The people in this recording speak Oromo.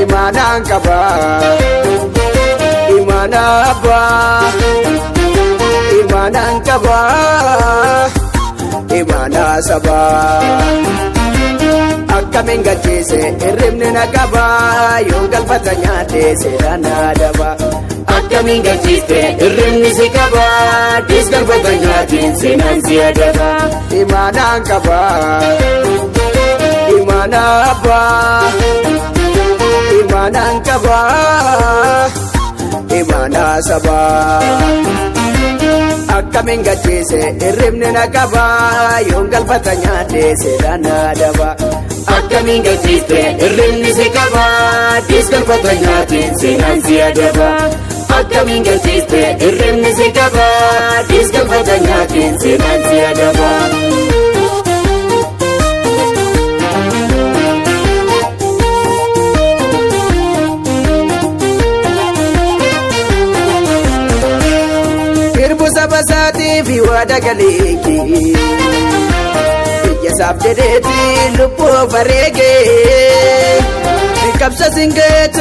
imaanaan qaba imaana abbaa imaanaan qaba imaana sabaa akkamiin galcheesse hirribni na qaba yoo galfata nyaate seeraan na daba akkamiin galcheesse hirribni si qaba dis galfata nyaatiin seenaan si adaba imaanaan qaba imaana abbaa imaanaan qaba imaana sabaa akkamiin galcheesse hirribni na qaba yoo galfata nyaate seeraan na daba akkamiin galcheesse hirribni si qaba dis galfata nyaatiin seenaan si adaba akkamiin galcheesse hirribni si qaba dis galfata nyaatiin seenaan si adaba Sabasaatiif waada galeeki biyya isaaf jedheeti lubbuu bareege qabsa singeetu